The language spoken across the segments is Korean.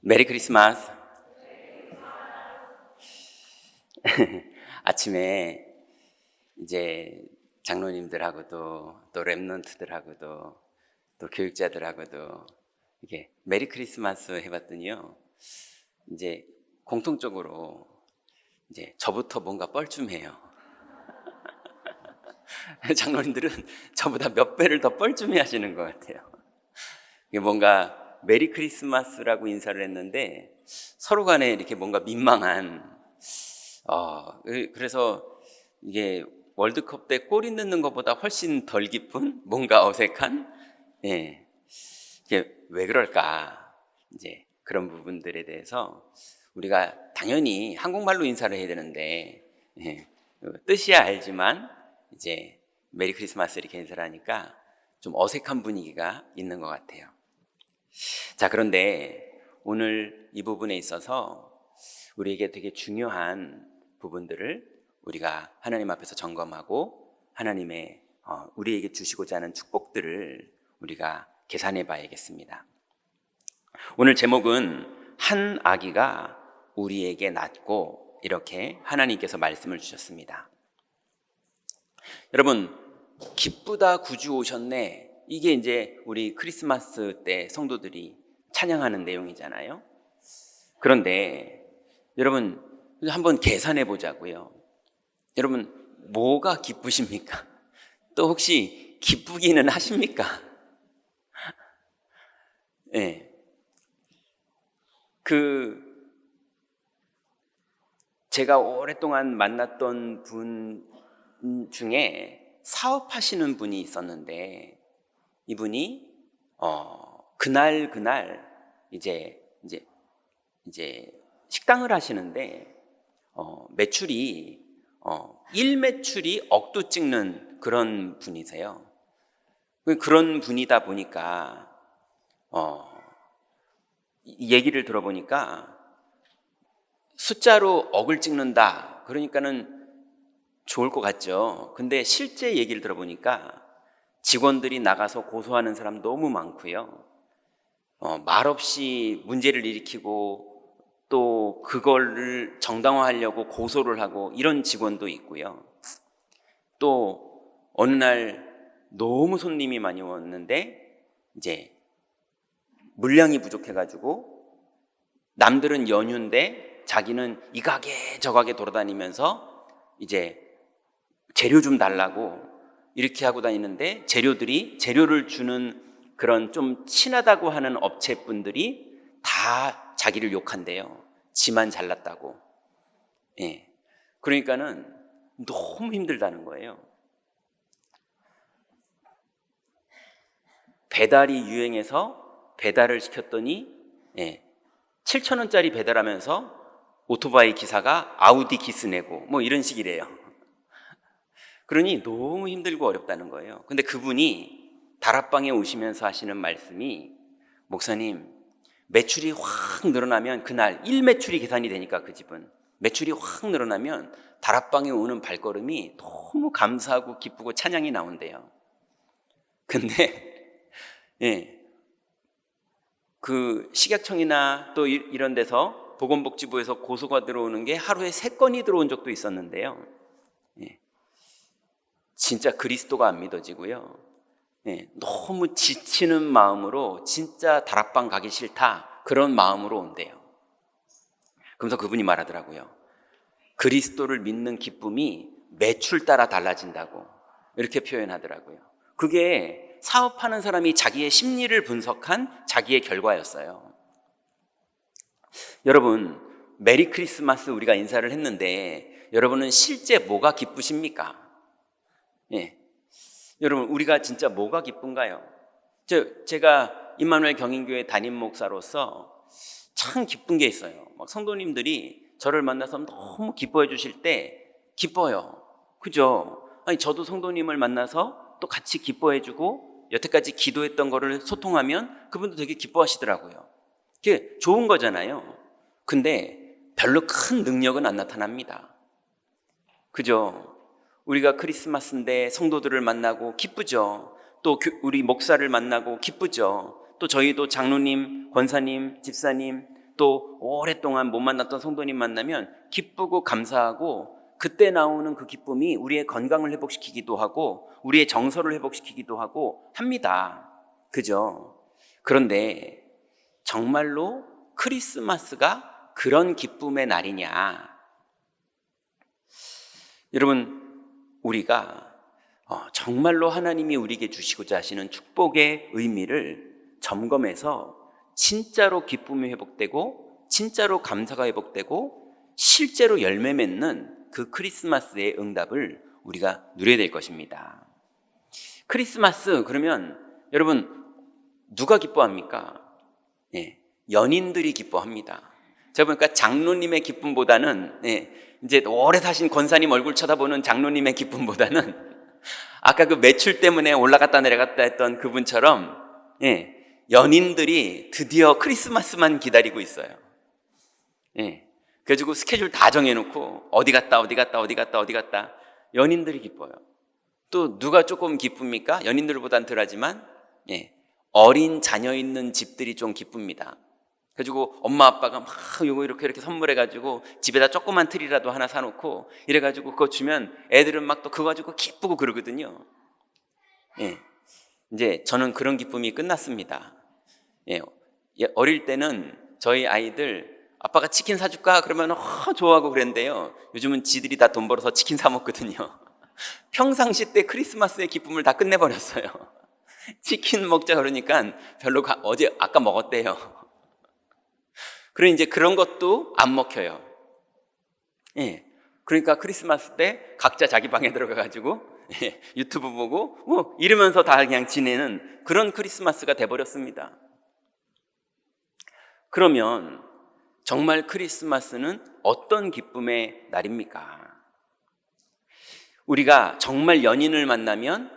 메리 크리스마스. 아침에 이제 장로님들하고도 또 랩런트들하고도 또 교육자들하고도 이게 메리 크리스마스 해봤더니요, 이제 공통적으로 이제 저부터 뭔가 뻘쭘해요. 장로님들은 저보다 몇 배를 더 뻘쭘해 하시는 것 같아요. 이게 뭔가 메리 크리스마스라고 인사를 했는데 서로 간에 이렇게 뭔가 민망한, 그래서 이게 월드컵 때 골이 넣는 것보다 훨씬 덜 기쁜, 뭔가 어색한, 이게 왜 그럴까, 이제 그런 부분들에 대해서 우리가 당연히 한국말로 인사를 해야 되는데, 뜻이야 알지만 이제 메리 크리스마스 이렇게 인사를 하니까 좀 어색한 분위기가 있는 것 같아요. 자, 그런데 오늘 이 부분에 있어서 우리에게 되게 중요한 부분들을 우리가 하나님 앞에서 점검하고 하나님의 우리에게 주시고자 하는 축복들을 우리가 계산해 봐야겠습니다. 오늘 제목은 한 아기가 우리에게 낳고, 이렇게 하나님께서 말씀을 주셨습니다. 여러분, 기쁘다 구주 오셨네, 이게 이제 우리 크리스마스 때 성도들이 찬양하는 내용이잖아요. 그런데 여러분, 한번 계산해 보자고요. 여러분, 뭐가 기쁘십니까? 또 혹시 기쁘기는 하십니까? 네. 제가 오랫동안 만났던 분 중에 사업하시는 분이 있었는데, 이분이 그날 이제 식당을 하시는데 매출이 일매출이 억도 찍는 그런 분이세요. 그런 분이다 보니까 얘기를 들어보니까 숫자로 억을 찍는다, 그러니까는 좋을 것 같죠. 근데 실제 얘기를 들어보니까 직원들이 나가서 고소하는 사람 너무 많고요. 말없이 문제를 일으키고 또 그거를 정당화하려고 고소를 하고 이런 직원도 있고요. 또 어느 날 너무 손님이 많이 왔는데 이제 물량이 부족해가지고 남들은 연휴인데 자기는 이 가게 저 가게 돌아다니면서 이제 재료 좀 달라고 이렇게 하고 다니는데, 재료를 주는 그런 좀 친하다고 하는 업체분들이 다 자기를 욕한대요. 지만 잘났다고. 그러니까는 너무 힘들다는 거예요. 배달이 유행해서 배달을 시켰더니 7,000원짜리 배달하면서 오토바이 기사가 아우디 기스 내고 뭐 이런 식이래요. 그러니 너무 힘들고 어렵다는 거예요. 근데 그분이 다락방에 오시면서 하시는 말씀이, 목사님, 매출이 확 늘어나면, 그날 일매출이 계산이 되니까 그 집은 매출이 확 늘어나면 다락방에 오는 발걸음이 너무 감사하고 기쁘고 찬양이 나온대요. 근데 그 식약청이나 또 이런 데서 보건복지부에서 고소가 들어오는 게 하루에 3건이 들어온 적도 있었는데요. 진짜 그리스도가 안 믿어지고요. 너무 지치는 마음으로 진짜 다락방 가기 싫다, 그런 마음으로 온대요. 그러면서 그분이 말하더라고요. 그리스도를 믿는 기쁨이 매출 따라 달라진다고 이렇게 표현하더라고요. 그게 사업하는 사람이 자기의 심리를 분석한 자기의 결과였어요. 여러분, 메리 크리스마스 우리가 인사를 했는데 여러분은 실제 뭐가 기쁘십니까? 여러분, 우리가 진짜 뭐가 기쁜가요? 제가 임마누엘 경인교회 담임 목사로서 참 기쁜 게 있어요. 막 성도님들이 저를 만나서 너무 기뻐해 주실 때 기뻐요. 그죠? 아니, 저도 성도님을 만나서 또 같이 기뻐해 주고 여태까지 기도했던 거를 소통하면 그분도 되게 기뻐하시더라고요. 그게 좋은 거잖아요. 근데 별로 큰 능력은 안 나타납니다. 그죠? 우리가 크리스마스인데 성도들을 만나고 기쁘죠. 또 우리 목사를 만나고 기쁘죠. 또 저희도 장로님, 권사님, 집사님 또 오랫동안 못 만났던 성도님 만나면 기쁘고 감사하고, 그때 나오는 그 기쁨이 우리의 건강을 회복시키기도 하고 우리의 정서를 회복시키기도 하고 합니다. 그죠? 그런데 정말로 크리스마스가 그런 기쁨의 날이냐? 여러분, 우리가 정말로 하나님이 우리에게 주시고자 하시는 축복의 의미를 점검해서 진짜로 기쁨이 회복되고 진짜로 감사가 회복되고 실제로 열매 맺는 그 크리스마스의 응답을 우리가 누려야 될 것입니다. 크리스마스 그러면 여러분 누가 기뻐합니까? 연인들이 기뻐합니다. 제가 보니까 장로님의 기쁨보다는 이제 오래 사신 권사님 얼굴 쳐다보는 장로님의 기쁨보다는 아까 그 매출 때문에 올라갔다 내려갔다 했던 그분처럼 연인들이 드디어 크리스마스만 기다리고 있어요. 그래가지고 스케줄 다 정해놓고 어디 갔다 연인들이 기뻐요. 또 누가 조금 기쁩니까? 연인들보단 덜하지만 어린 자녀 있는 집들이 좀 기쁩니다. 그래가지고 엄마 아빠가 막 요거 이렇게 선물해가지고 집에다 조그만 트리라도 하나 사놓고 이래가지고 그거 주면 애들은 막 또 그거 가지고 기쁘고 그러거든요. 이제 저는 그런 기쁨이 끝났습니다. 어릴 때는 저희 아이들 아빠가 치킨 사줄까? 그러면 좋아하고 그랬는데요. 요즘은 지들이 다 돈 벌어서 치킨 사 먹거든요. 평상시 때 크리스마스의 기쁨을 다 끝내버렸어요. 치킨 먹자 그러니까 별로 아까 먹었대요. 그러니 이제 그런 것도 안 먹혀요. 그러니까 크리스마스 때 각자 자기 방에 들어가가지고 유튜브 보고 이러면서 다 그냥 지내는 그런 크리스마스가 돼버렸습니다. 그러면 정말 크리스마스는 어떤 기쁨의 날입니까? 우리가 정말 연인을 만나면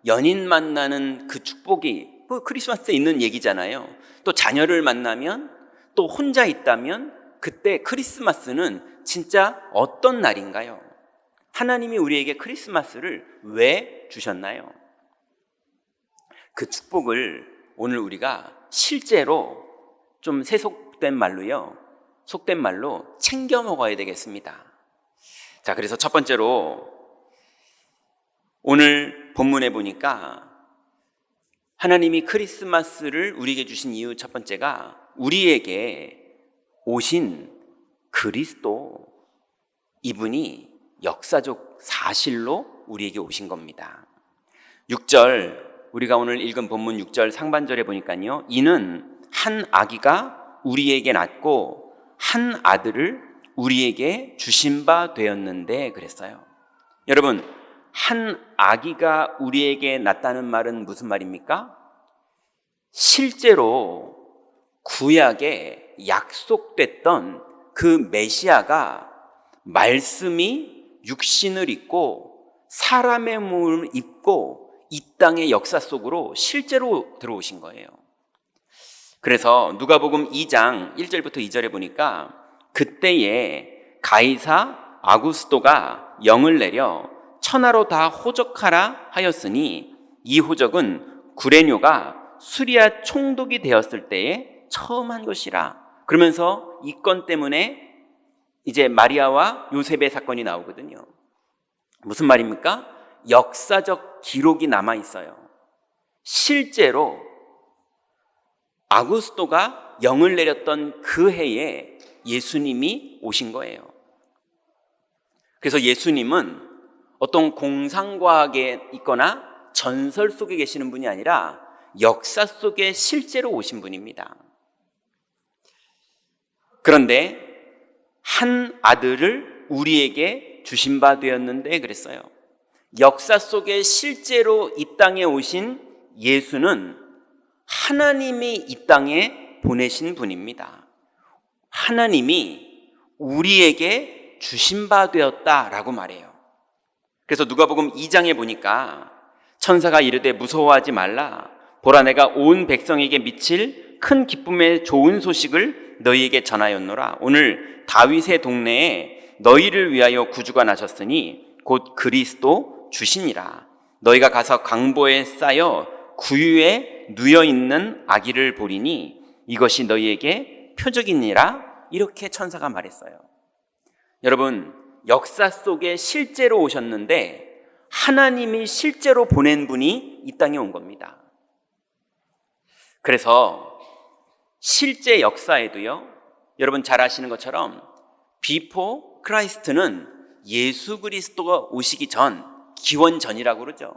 연인 만나는 그 축복이 크리스마스에 있는 얘기잖아요. 또 자녀를 만나면 또 혼자 있다면 그때 크리스마스는 진짜 어떤 날인가요? 하나님이 우리에게 크리스마스를 왜 주셨나요? 그 축복을 오늘 우리가 실제로 좀 속된 말로 챙겨 먹어야 되겠습니다. 자, 그래서 첫 번째로 오늘 본문에 보니까 하나님이 크리스마스를 우리에게 주신 이유 첫 번째가 우리에게 오신 그리스도, 이분이 역사적 사실로 우리에게 오신 겁니다. 6절, 우리가 오늘 읽은 본문 6절 상반절에 보니까요, 이는 한 아기가 우리에게 낳고 한 아들을 우리에게 주신 바 되었는데 그랬어요. 여러분, 한 아기가 우리에게 낳았다는 말은 무슨 말입니까? 실제로 구약에 약속됐던 그 메시아가 말씀이 육신을 입고 사람의 몸을 입고 이 땅의 역사 속으로 실제로 들어오신 거예요. 그래서 누가복음 2장 1절부터 2절에 보니까 그때에 가이사 아구스도가 영을 내려 천하로 다 호적하라 하였으니 이 호적은 구레뇨가 수리아 총독이 되었을 때에 처음 한 것이라. 그러면서 이 건 때문에 이제 마리아와 요셉의 사건이 나오거든요. 무슨 말입니까? 역사적 기록이 남아 있어요. 실제로 아구스도가 영을 내렸던 그 해에 예수님이 오신 거예요. 그래서 예수님은 어떤 공상과학에 있거나 전설 속에 계시는 분이 아니라 역사 속에 실제로 오신 분입니다. 그런데 한 아들을 우리에게 주신 바 되었는데 그랬어요. 역사 속에 실제로 이 땅에 오신 예수는 하나님이 이 땅에 보내신 분입니다. 하나님이 우리에게 주신 바 되었다라고 말해요. 그래서 누가복음 2장에 보니까 천사가 이르되 무서워하지 말라. 보라, 내가 온 백성에게 미칠 큰 기쁨의 좋은 소식을 너희에게 전하였노라. 오늘 다윗의 동네에 너희를 위하여 구주가 나셨으니 곧 그리스도 주시니라. 너희가 가서 강보에 쌓여 구유에 누여 있는 아기를 보리니 이것이 너희에게 표적이니라 이렇게 천사가 말했어요. 여러분, 역사 속에 실제로 오셨는데 하나님이 실제로 보낸 분이 이 땅에 온 겁니다. 그래서 실제 역사에도요, 여러분 잘 아시는 것처럼 비포 크라이스트는 예수 그리스도가 오시기 전, 기원 전이라고 그러죠.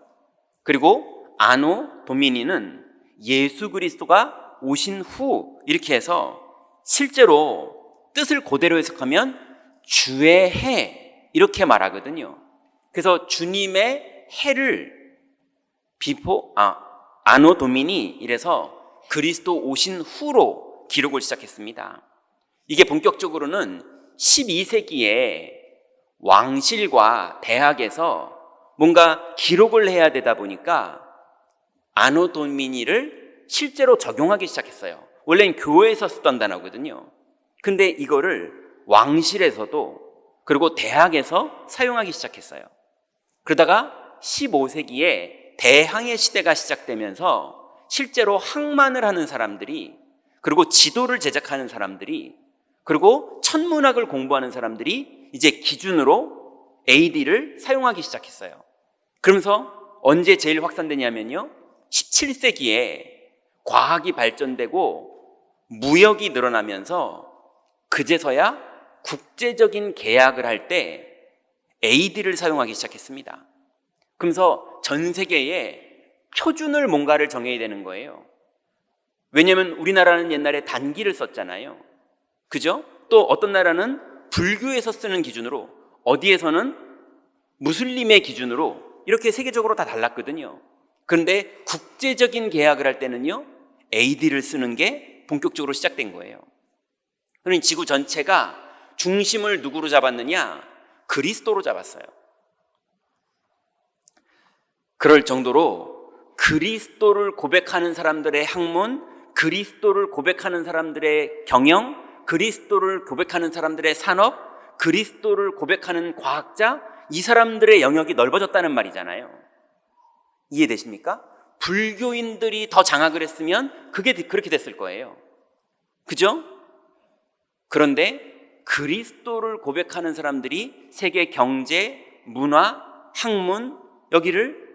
그리고 아노 도미니는 예수 그리스도가 오신 후, 이렇게 해서 실제로 뜻을 그대로 해석하면 주의 해, 이렇게 말하거든요. 그래서 주님의 해를 아노 도미니, 이래서 그리스도 오신 후로 기록을 시작했습니다. 이게 본격적으로는 12세기에 왕실과 대학에서 뭔가 기록을 해야 되다 보니까 아노 도미니를 실제로 적용하기 시작했어요. 원래는 교회에서 쓰던 단어거든요. 근데 이거를 왕실에서도 그리고 대학에서 사용하기 시작했어요. 그러다가 15세기에 대항해 시대가 시작되면서 실제로 학만을 하는 사람들이, 그리고 지도를 제작하는 사람들이, 그리고 천문학을 공부하는 사람들이 이제 기준으로 AD를 사용하기 시작했어요. 그러면서 언제 제일 확산되냐면요, 17세기에 과학이 발전되고 무역이 늘어나면서 그제서야 국제적인 계약을 할 때 AD를 사용하기 시작했습니다. 그러면서 전 세계에 표준을 뭔가를 정해야 되는 거예요. 왜냐하면 우리나라는 옛날에 단기를 썼잖아요. 그죠? 또 어떤 나라는 불교에서 쓰는 기준으로, 어디에서는 무슬림의 기준으로, 이렇게 세계적으로 다 달랐거든요. 그런데 국제적인 계약을 할 때는요, AD를 쓰는 게 본격적으로 시작된 거예요. 그러니 지구 전체가 중심을 누구로 잡았느냐? 그리스도로 잡았어요. 그럴 정도로 그리스도를 고백하는 사람들의 학문, 그리스도를 고백하는 사람들의 경영, 그리스도를 고백하는 사람들의 산업, 그리스도를 고백하는 과학자, 이 사람들의 영역이 넓어졌다는 말이잖아요. 이해되십니까? 불교인들이 더 장악을 했으면 그게 그렇게 됐을 거예요. 그죠? 그런데 그리스도를 고백하는 사람들이 세계 경제, 문화, 학문, 여기를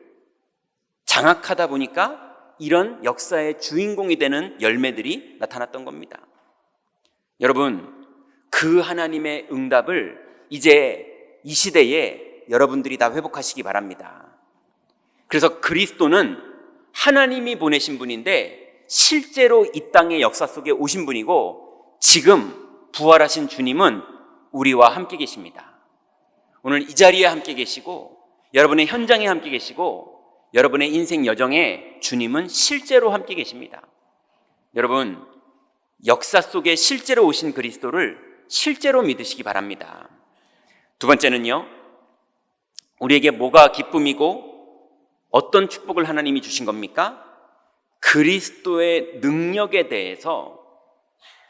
장악하다 보니까 이런 역사의 주인공이 되는 열매들이 나타났던 겁니다. 여러분, 그 하나님의 응답을 이제 이 시대에 여러분들이 다 회복하시기 바랍니다. 그래서 그리스도는 하나님이 보내신 분인데 실제로 이 땅의 역사 속에 오신 분이고, 지금 부활하신 주님은 우리와 함께 계십니다. 오늘 이 자리에 함께 계시고, 여러분의 현장에 함께 계시고, 여러분의 인생 여정에 주님은 실제로 함께 계십니다. 여러분, 역사 속에 실제로 오신 그리스도를 실제로 믿으시기 바랍니다. 두 번째는요, 우리에게 뭐가 기쁨이고 어떤 축복을 하나님이 주신 겁니까? 그리스도의 능력에 대해서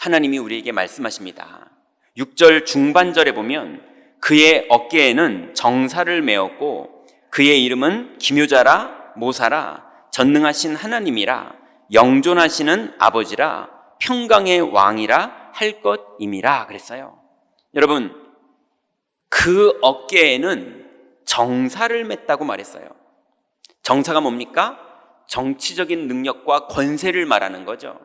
하나님이 우리에게 말씀하십니다. 6절 중반절에 보면 그의 어깨에는 정사를 메었고 그의 이름은 기묘자라 모사라 전능하신 하나님이라 영존하시는 아버지라 평강의 왕이라 할 것임이라 그랬어요. 여러분, 그 어깨에는 정사를 맸다고 말했어요. 정사가 뭡니까? 정치적인 능력과 권세를 말하는 거죠.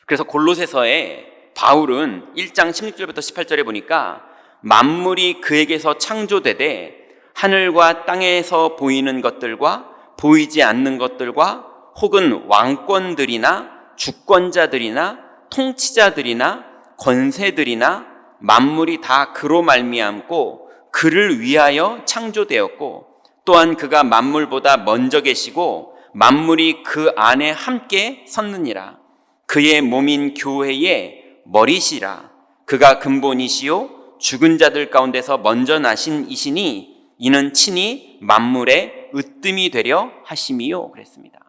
그래서 골로새서에 바울은 1장 16절부터 18절에 보니까 만물이 그에게서 창조되되 하늘과 땅에서 보이는 것들과 보이지 않는 것들과 혹은 왕권들이나 주권자들이나 통치자들이나 권세들이나 만물이 다 그로 말미암고 그를 위하여 창조되었고 또한 그가 만물보다 먼저 계시고 만물이 그 안에 함께 섰느니라. 그의 몸인 교회의 머리시라. 그가 근본이시요 죽은 자들 가운데서 먼저 나신 이시니 이는 친히 만물의 으뜸이 되려 하심이요 그랬습니다.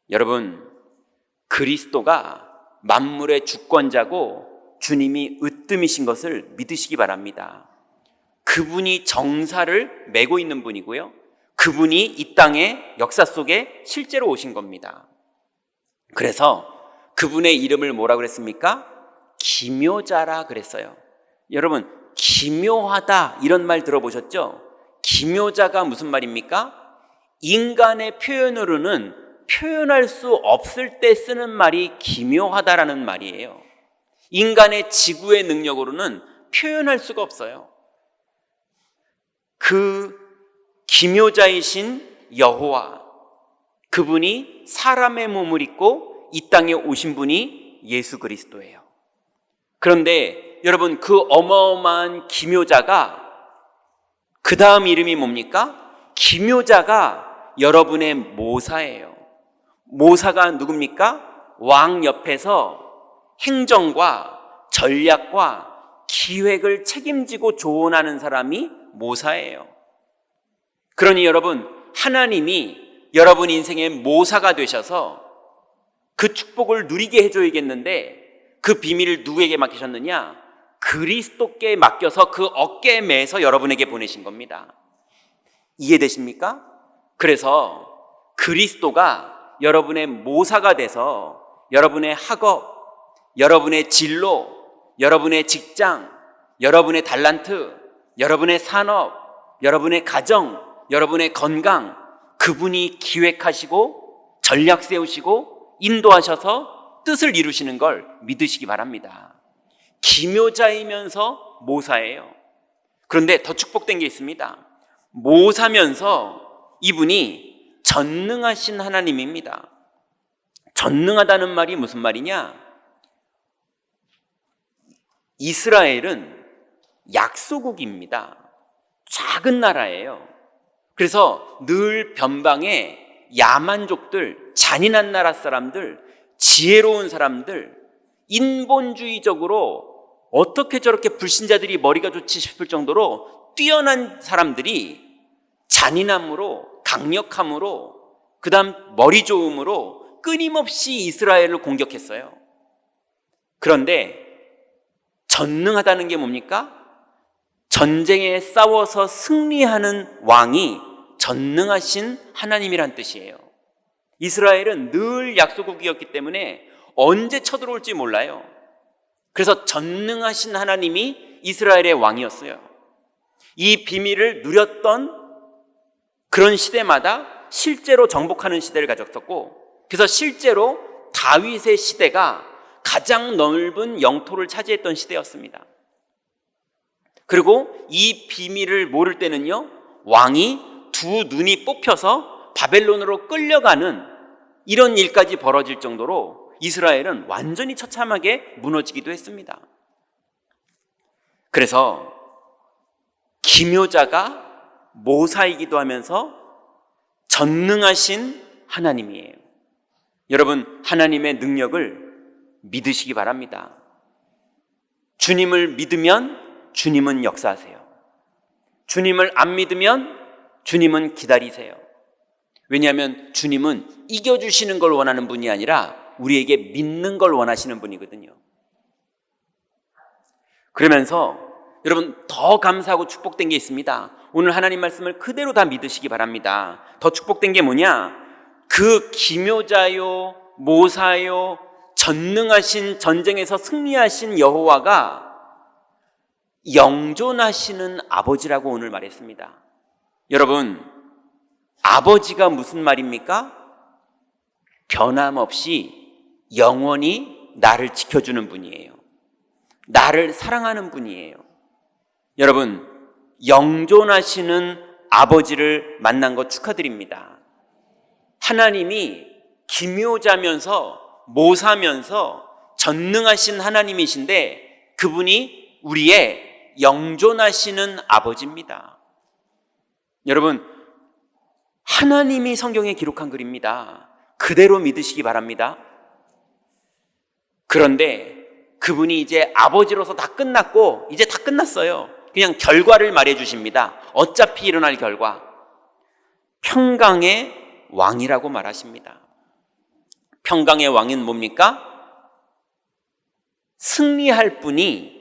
여러분, 그리스도가 만물의 주권자고 주님이 으뜸이신 것을 믿으시기 바랍니다. 그분이 정사를 메고 있는 분이고요, 그분이 이 땅의 역사 속에 실제로 오신 겁니다. 그래서 그분의 이름을 뭐라 그랬습니까? 기묘자라 그랬어요. 여러분, 기묘하다 이런 말 들어보셨죠? 기묘자가 무슨 말입니까? 인간의 표현으로는 표현할 수 없을 때 쓰는 말이 기묘하다라는 말이에요. 인간의 지구의 능력으로는 표현할 수가 없어요. 그 기묘자이신 여호와, 그분이 사람의 몸을 입고 이 땅에 오신 분이 예수 그리스도예요. 그런데 여러분, 그 어마어마한 기묘자가 그 다음 이름이 뭡니까? 기묘자가 여러분의 모사예요. 모사가 누굽니까? 왕 옆에서 행정과 전략과 기획을 책임지고 조언하는 사람이 모사예요. 그러니 여러분, 하나님이 여러분 인생의 모사가 되셔서 그 축복을 누리게 해줘야겠는데 그 비밀을 누구에게 맡기셨느냐? 그리스도께 맡겨서 그 어깨에 매서 여러분에게 보내신 겁니다. 이해되십니까? 그래서 그리스도가 여러분의 모사가 돼서 여러분의 학업, 여러분의 진로, 여러분의 직장, 여러분의 달란트, 여러분의 산업, 여러분의 가정, 여러분의 건강, 그분이 기획하시고 전략 세우시고 인도하셔서 뜻을 이루시는 걸 믿으시기 바랍니다. 기묘자이면서 모사예요. 그런데 더 축복된 게 있습니다. 모사면서 이분이 전능하신 하나님입니다. 전능하다는 말이 무슨 말이냐? 이스라엘은 약소국입니다. 작은 나라예요. 그래서 늘 변방에 야만족들, 잔인한 나라 사람들, 지혜로운 사람들, 인본주의적으로 어떻게 저렇게 불신자들이 머리가 좋지 싶을 정도로 뛰어난 사람들이 잔인함으로, 강력함으로, 그 다음 머리 좋음으로 끊임없이 이스라엘을 공격했어요. 그런데 전능하다는 게 뭡니까? 전쟁에 싸워서 승리하는 왕이 전능하신 하나님이란 뜻이에요. 이스라엘은 늘 약소국이었기 때문에 언제 쳐들어올지 몰라요. 그래서 전능하신 하나님이 이스라엘의 왕이었어요. 이 비밀을 누렸던 그런 시대마다 실제로 정복하는 시대를 가졌었고, 그래서 실제로 다윗의 시대가 가장 넓은 영토를 차지했던 시대였습니다. 그리고 이 비밀을 모를 때는요, 왕이 두 눈이 뽑혀서 바벨론으로 끌려가는 이런 일까지 벌어질 정도로 이스라엘은 완전히 처참하게 무너지기도 했습니다. 그래서 기묘자가 모사이기도 하면서 전능하신 하나님이에요. 여러분, 하나님의 능력을 믿으시기 바랍니다. 주님을 믿으면 주님은 역사하세요. 주님을 안 믿으면 주님은 기다리세요. 왜냐하면 주님은 이겨주시는 걸 원하는 분이 아니라 우리에게 믿는 걸 원하시는 분이거든요. 그러면서 여러분, 더 감사하고 축복된 게 있습니다. 오늘 하나님 말씀을 그대로 다 믿으시기 바랍니다. 더 축복된 게 뭐냐? 그 기묘자요, 모사요, 전능하신, 전쟁에서 승리하신 여호와가 영존하시는 아버지라고 오늘 말했습니다. 여러분, 아버지가 무슨 말입니까? 변함없이 영원히 나를 지켜주는 분이에요. 나를 사랑하는 분이에요. 여러분, 영존하시는 아버지를 만난 거 축하드립니다. 하나님이 기묘자면서 모사면서 전능하신 하나님이신데 그분이 우리의 영존하시는 아버지입니다. 여러분, 하나님이 성경에 기록한 글입니다. 그대로 믿으시기 바랍니다. 그런데 그분이 이제 아버지로서 다 끝났고 이제 다 끝났어요. 그냥 결과를 말해 주십니다. 어차피 일어날 결과. 평강의 왕이라고 말하십니다. 평강의 왕은 뭡니까? 승리할 분이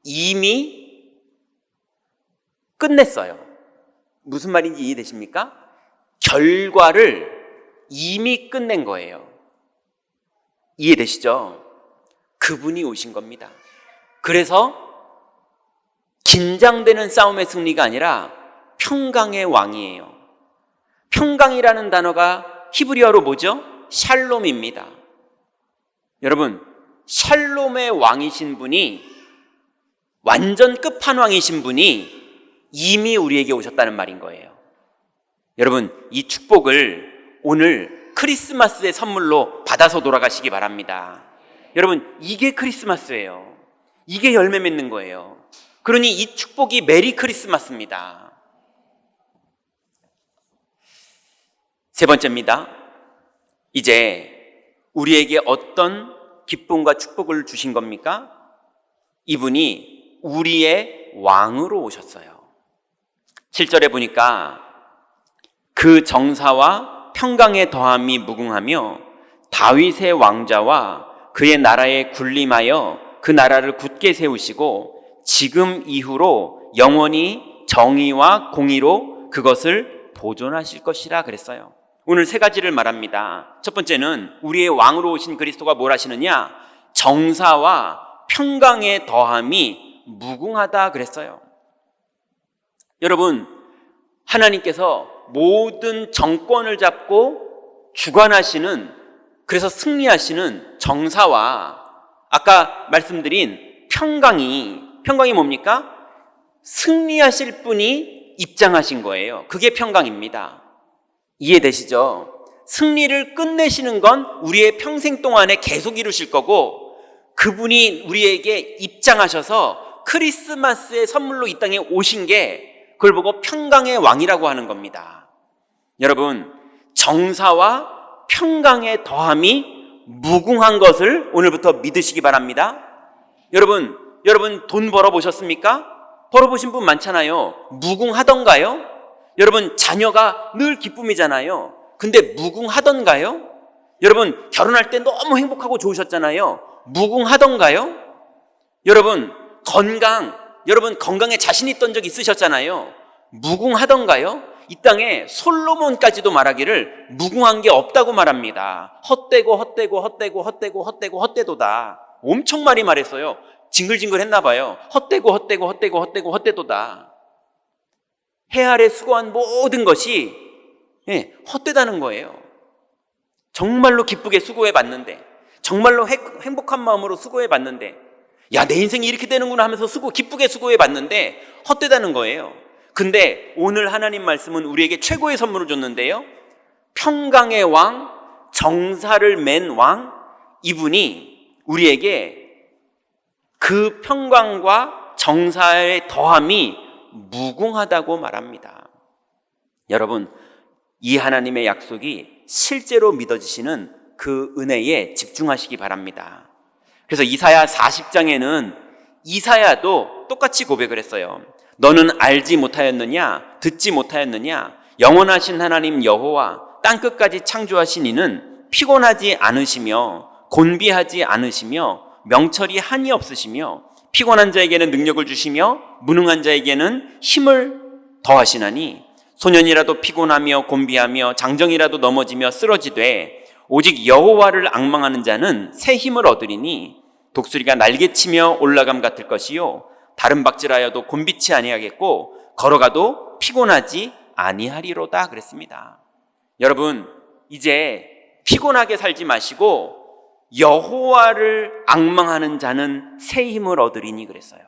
이미 끝냈어요. 무슨 말인지 이해되십니까? 결과를 이미 끝낸 거예요. 이해되시죠? 그분이 오신 겁니다. 그래서 긴장되는 싸움의 승리가 아니라 평강의 왕이에요. 평강이라는 단어가 히브리어로 뭐죠? 샬롬입니다. 여러분, 샬롬의 왕이신 분이, 완전 끝판왕이신 분이 이미 우리에게 오셨다는 말인 거예요. 여러분, 이 축복을 오늘 크리스마스의 선물로 받아서 돌아가시기 바랍니다. 여러분, 이게 크리스마스예요. 이게 열매 맺는 거예요. 그러니 이 축복이 메리 크리스마스입니다. 세 번째입니다. 이제 우리에게 어떤 기쁨과 축복을 주신 겁니까? 이분이 우리의 왕으로 오셨어요. 7절에 보니까 그 정사와 평강의 더함이 무궁하며 다윗의 왕자와 그의 나라에 군림하여 그 나라를 굳게 세우시고 지금 이후로 영원히 정의와 공의로 그것을 보존하실 것이라 그랬어요. 오늘 세 가지를 말합니다. 첫 번째는 우리의 왕으로 오신 그리스도가 뭘 하시느냐? 정사와 평강의 더함이 무궁하다 그랬어요. 여러분, 하나님께서 모든 정권을 잡고 주관하시는, 그래서 승리하시는 정사와 아까 말씀드린 평강이 뭡니까? 승리하실 분이 입장하신 거예요. 그게 평강입니다. 이해되시죠? 승리를 끝내시는 건 우리의 평생 동안에 계속 이루실 거고, 그분이 우리에게 입장하셔서 크리스마스의 선물로 이 땅에 오신 게, 그걸 보고 평강의 왕이라고 하는 겁니다. 여러분, 정사와 평강의 더함이 무궁한 것을 오늘부터 믿으시기 바랍니다. 여러분 돈 벌어보셨습니까? 벌어보신 분 많잖아요. 무궁하던가요? 여러분, 자녀가 늘 기쁨이잖아요. 근데 무궁하던가요? 여러분, 결혼할 때 너무 행복하고 좋으셨잖아요. 무궁하던가요? 여러분, 건강에 자신 있던 적 있으셨잖아요. 무궁하던가요? 이 땅에 솔로몬까지도 말하기를 무궁한 게 없다고 말합니다. 헛되도다. 엄청 많이 말했어요. 징글징글 했나 봐요. 헛되도다. 해 아래 수고한 모든 것이 헛되다는 거예요. 정말로 기쁘게 수고해 봤는데, 정말로 행복한 마음으로 수고해 봤는데, 야, 내 인생이 이렇게 되는구나 하면서 기쁘게 수고해 봤는데 헛되다는 거예요. 근데 오늘 하나님 말씀은 우리에게 최고의 선물을 줬는데요, 평강의 왕, 정사를 맨 왕, 이분이 우리에게 그 평강과 정사의 더함이 무궁하다고 말합니다. 여러분, 이 하나님의 약속이 실제로 믿어지시는 그 은혜에 집중하시기 바랍니다. 그래서 이사야 40장에는 이사야도 똑같이 고백을 했어요. 너는 알지 못하였느냐? 듣지 못하였느냐? 영원하신 하나님 여호와 땅끝까지 창조하신 이는 피곤하지 않으시며 곤비하지 않으시며 명철이 한이 없으시며 피곤한 자에게는 능력을 주시며 무능한 자에게는 힘을 더하시나니 소년이라도 피곤하며 곤비하며 장정이라도 넘어지며 쓰러지되 오직 여호와를 앙망하는 자는 새 힘을 얻으리니 독수리가 날개치며 올라감 같을 것이요 다른 박질하여도 곤비치 아니하겠고 걸어가도 피곤하지 아니하리로다 그랬습니다. 여러분, 이제 피곤하게 살지 마시고 여호와를 앙망하는 자는 새 힘을 얻으리니 그랬어요.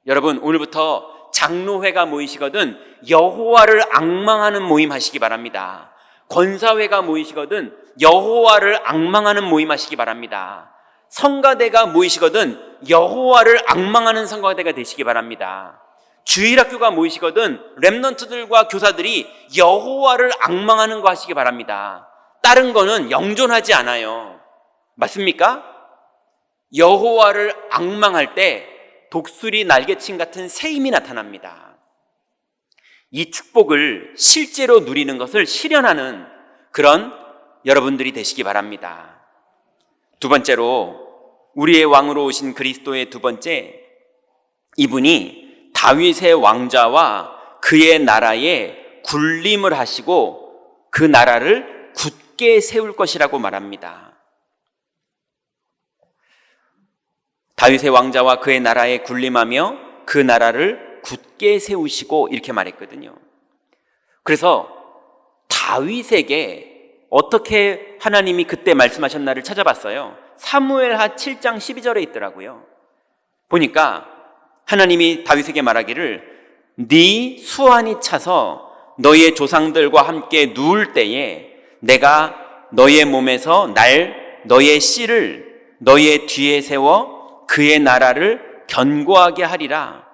여러분, 오늘부터 장로회가 모이시거든 여호와를 앙망하는 모임 하시기 바랍니다. 권사회가 모이시거든 여호와를 앙망하는 모임 하시기 바랍니다. 성가대가 모이시거든 여호와를 앙망하는 성가대가 되시기 바랍니다. 주일학교가 모이시거든 렘넌트들과 교사들이 여호와를 앙망하는 거 하시기 바랍니다. 다른 거는 영존하지 않아요. 맞습니까? 여호와를 앙망할 때 독수리 날개침 같은 새 힘이 나타납니다. 이 축복을 실제로 누리는 것을 실현하는 그런 여러분들이 되시기 바랍니다. 두 번째로, 우리의 왕으로 오신 그리스도의 두 번째, 이분이 다윗의 왕자와 그의 나라에 군림을 하시고 그 나라를 굳게 세울 것이라고 말합니다. 다윗의 왕자와 그의 나라에 군림하며 그 나라를 굳게 세우시고 이렇게 말했거든요. 그래서 다윗에게 어떻게 하나님이 그때 말씀하셨나를 찾아봤어요. 사무엘하 7장 12절에 있더라고요. 보니까 하나님이 다윗에게 말하기를 네 수완이 차서 너의 조상들과 함께 누울 때에 내가 너의 몸에서 너의 씨를 너의 뒤에 세워 그의 나라를 견고하게 하리라.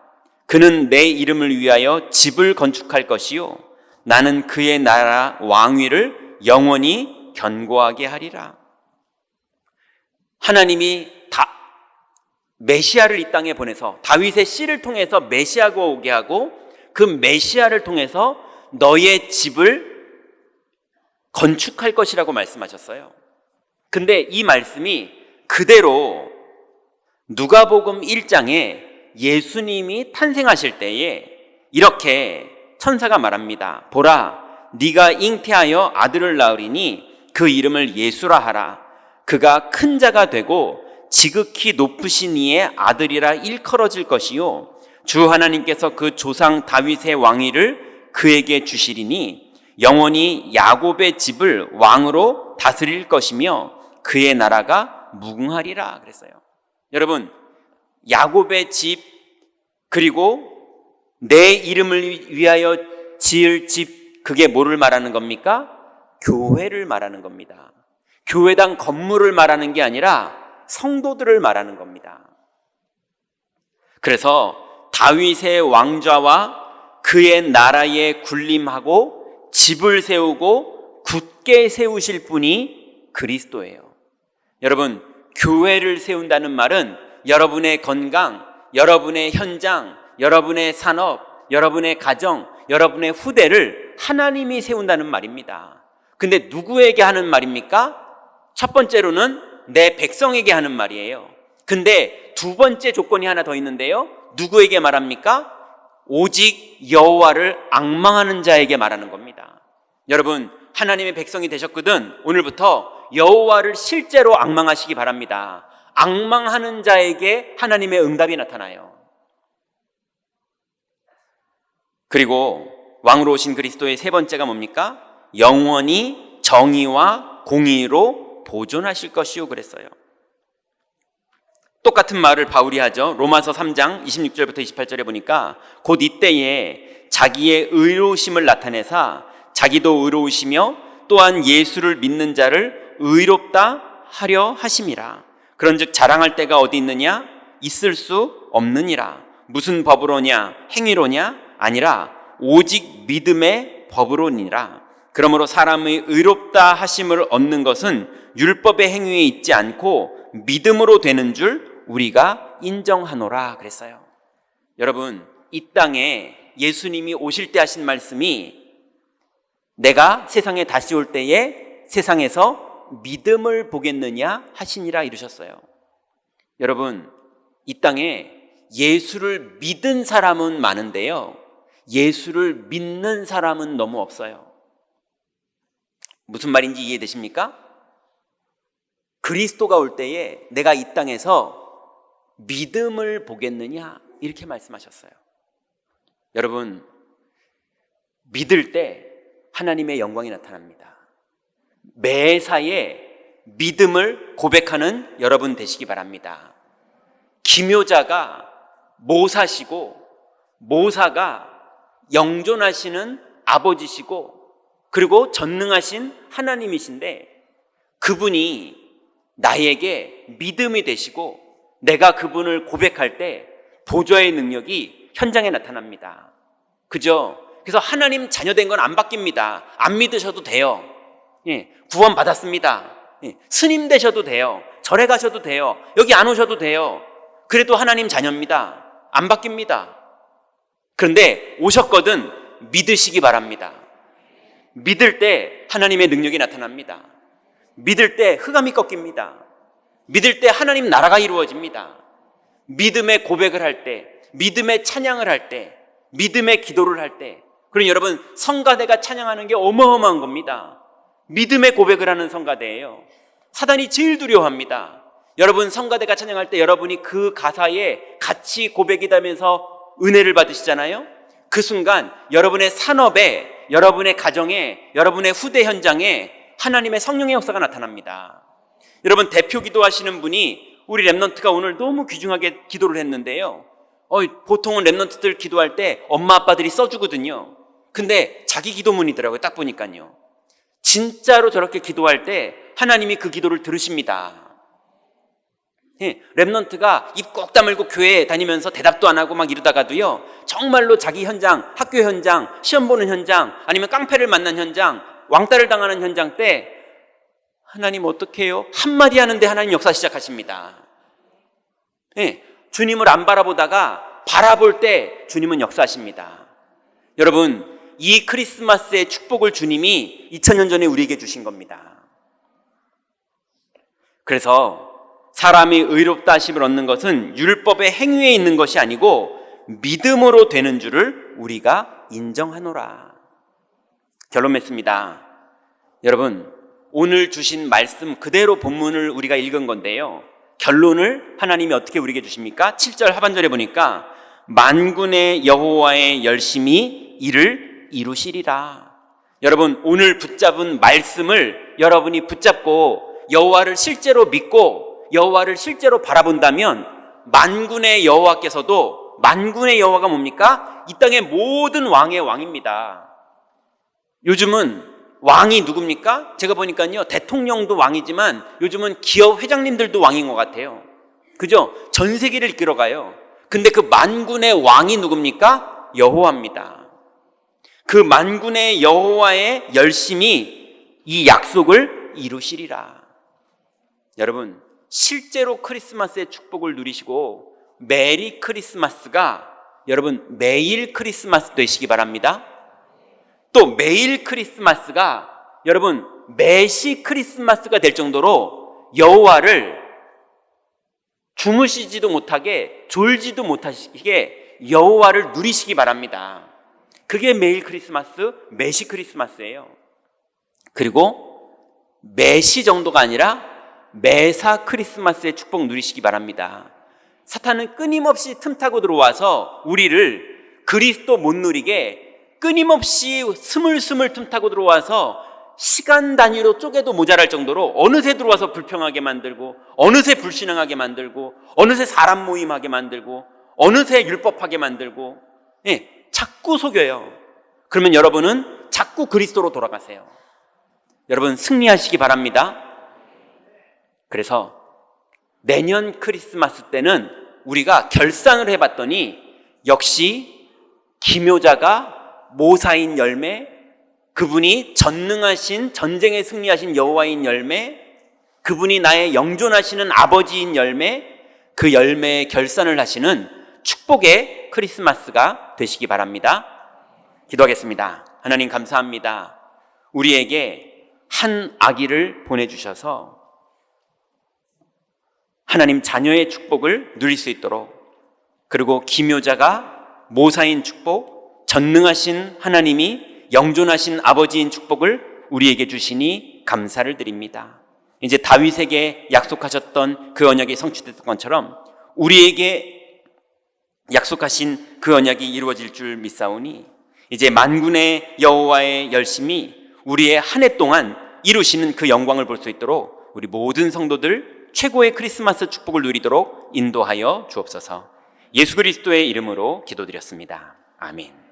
그는 내 이름을 위하여 집을 건축할 것이요 나는 그의 나라 왕위를 영원히 견고하게 하리라. 하나님이 메시아를 이 땅에 보내서 다윗의 씨를 통해서 메시아가 오게 하고 그 메시아를 통해서 너의 집을 건축할 것이라고 말씀하셨어요. 근데 이 말씀이 그대로 누가복음 1장에 예수님이 탄생하실 때에 이렇게 천사가 말합니다. 보라, 네가 잉태하여 아들을 낳으리니 그 이름을 예수라 하라. 그가 큰 자가 되고 지극히 높으신 이의 아들이라 일컬어질 것이요 주 하나님께서 그 조상 다윗의 왕위를 그에게 주시리니 영원히 야곱의 집을 왕으로 다스릴 것이며 그의 나라가 무궁하리라 그랬어요. 여러분, 야곱의 집 그리고 내 이름을 위하여 지을 집, 그게 뭐를 말하는 겁니까? 교회를 말하는 겁니다. 교회당 건물을 말하는 게 아니라 성도들을 말하는 겁니다. 그래서 다윗의 왕좌와 그의 나라에 군림하고 집을 세우고 굳게 세우실 분이 그리스도예요. 여러분, 교회를 세운다는 말은 여러분의 건강, 여러분의 현장, 여러분의 산업, 여러분의 가정, 여러분의 후대를 하나님이 세운다는 말입니다. 근데 누구에게 하는 말입니까? 첫 번째로는 내 백성에게 하는 말이에요. 근데 두 번째 조건이 하나 더 있는데요. 누구에게 말합니까? 오직 여호와를 앙망하는 자에게 말하는 겁니다. 여러분, 하나님의 백성이 되셨거든 오늘부터 여호와를 실제로 앙망하시기 바랍니다. 앙망하는 자에게 하나님의 응답이 나타나요. 그리고 왕으로 오신 그리스도의 세 번째가 뭡니까? 영원히 정의와 공의로 보존하실 것이요 그랬어요. 똑같은 말을 바울이 하죠. 로마서 3장 26절부터 28절에 보니까 곧 이때에 자기의 의로우심을 나타내사 자기도 의로우시며 또한 예수를 믿는 자를 의롭다 하려 하심이라. 그런즉 자랑할 때가 어디 있느냐? 있을 수 없느니라. 무슨 법으로냐? 행위로냐? 아니라 오직 믿음의 법으로니라. 그러므로 사람의 의롭다 하심을 얻는 것은 율법의 행위에 있지 않고 믿음으로 되는 줄 우리가 인정하노라 그랬어요. 여러분, 이 땅에 예수님이 오실 때 하신 말씀이 내가 세상에 다시 올 때에 세상에서 믿음을 보겠느냐 하시니라 이르셨어요. 여러분, 이 땅에 예수를 믿은 사람은 많은데요, 예수를 믿는 사람은 너무 없어요. 무슨 말인지 이해되십니까? 그리스도가 올 때에 내가 이 땅에서 믿음을 보겠느냐 이렇게 말씀하셨어요. 여러분, 믿을 때 하나님의 영광이 나타납니다. 매사에 믿음을 고백하는 여러분 되시기 바랍니다. 기묘자가 모사시고 모사가 영존하시는 아버지시고 그리고 전능하신 하나님이신데 그분이 나에게 믿음이 되시고 내가 그분을 고백할 때 보좌의 능력이 현장에 나타납니다. 그죠? 그래서 하나님 자녀된 건 안 바뀝니다. 안 믿으셔도 돼요. 구원 받았습니다. 스님 되셔도 돼요. 절에 가셔도 돼요. 여기 안 오셔도 돼요. 그래도 하나님 자녀입니다. 안 바뀝니다. 그런데 오셨거든 믿으시기 바랍니다. 믿을 때 하나님의 능력이 나타납니다. 믿을 때 흑암이 꺾입니다. 믿을 때 하나님 나라가 이루어집니다. 믿음의 고백을 할 때, 믿음의 찬양을 할 때, 믿음의 기도를 할 때, 그럼 여러분, 성가대가 찬양하는 게 어마어마한 겁니다. 믿음의 고백을 하는 성가대예요. 사단이 제일 두려워합니다. 여러분 성가대가 찬양할 때 여러분이 그 가사에 같이 고백이 되면서 은혜를 받으시잖아요. 그 순간 여러분의 산업에, 여러분의 가정에, 여러분의 후대 현장에 하나님의 성령의 역사가 나타납니다. 여러분 대표 기도하시는 분이 우리 랩넌트가 오늘 너무 귀중하게 기도를 했는데요. 보통은 랩넌트들 기도할 때 엄마 아빠들이 써주거든요. 근데 자기 기도문이더라고요. 딱 보니까요. 진짜로 저렇게 기도할 때 하나님이 그 기도를 들으십니다. 랩넌트가 입 꼭 다물고 교회에 다니면서 대답도 안 하고 막 이러다가도요, 정말로 자기 현장, 학교 현장, 시험 보는 현장, 아니면 깡패를 만난 현장, 왕따를 당하는 현장 때 하나님 어떻게 해요? 한마디 하는데 하나님 역사 시작하십니다. 주님을 안 바라보다가 바라볼 때 주님은 역사하십니다. 여러분, 이 크리스마스의 축복을 주님이 2000년 전에 우리에게 주신 겁니다. 그래서 사람이 의롭다 하심을 얻는 것은 율법의 행위에 있는 것이 아니고 믿음으로 되는 줄을 우리가 인정하노라. 결론 맺습니다. 여러분, 오늘 주신 말씀 그대로 본문을 우리가 읽은 건데요, 결론을 하나님이 어떻게 우리에게 주십니까? 7절 하반절에 보니까 만군의 여호와의 열심히 이를 이루시리라. 여러분, 오늘 붙잡은 말씀을 여러분이 붙잡고 여호와를 실제로 믿고 여호와를 실제로 바라본다면 만군의 여호와께서도, 만군의 여호와가 뭡니까? 이 땅의 모든 왕의 왕입니다. 요즘은 왕이 누굽니까? 제가 보니까요, 대통령도 왕이지만 요즘은 기업 회장님들도 왕인 것 같아요. 그죠? 전 세계를 이끌어가요. 근데 그 만군의 왕이 누굽니까? 여호와입니다. 그 만군의 여호와의 열심히 이 약속을 이루시리라. 여러분, 실제로 크리스마스의 축복을 누리시고 메리 크리스마스가 여러분 매일 크리스마스 되시기 바랍니다. 또 매일 크리스마스가 여러분 매시 크리스마스가 될 정도로 여호와를 주무시지도 못하게, 졸지도 못하시게 여호와를 누리시기 바랍니다. 그게 매일 크리스마스, 매시 크리스마스예요. 그리고 매시 정도가 아니라 매사 크리스마스의 축복 누리시기 바랍니다. 사탄은 끊임없이 틈타고 들어와서 우리를 그리스도 못 누리게 끊임없이 스물스물 틈타고 들어와서 시간 단위로 쪼개도 모자랄 정도로 어느새 들어와서 불평하게 만들고, 어느새 불신앙하게 만들고, 어느새 사람 모임하게 만들고, 어느새 율법하게 만들고, 자꾸 속여요. 그러면 여러분은 자꾸 그리스도로 돌아가세요. 여러분 승리하시기 바랍니다. 그래서 내년 크리스마스 때는 우리가 결산을 해봤더니 역시 기묘자가 모사인 열매, 그분이 전능하신, 전쟁에 승리하신 여호와인 열매, 그분이 나의 영존하시는 아버지인 열매, 그 열매의 결산을 하시는 축복의 크리스마스가 되시기 바랍니다. 기도하겠습니다. 하나님 감사합니다. 우리에게 한 아기를 보내주셔서 하나님 자녀의 축복을 누릴 수 있도록, 그리고 기묘자가 모사인 축복, 전능하신 하나님이 영존하신 아버지인 축복을 우리에게 주시니 감사를 드립니다. 이제 다윗에게 약속하셨던 그 언약이 성취됐던 것처럼 우리에게 약속하신 그 언약이 이루어질 줄 믿사오니 이제 만군의 여호와의 열심히 우리의 한 해 동안 이루시는 그 영광을 볼 수 있도록 우리 모든 성도들 최고의 크리스마스 축복을 누리도록 인도하여 주옵소서. 예수 그리스도의 이름으로 기도드렸습니다. 아멘.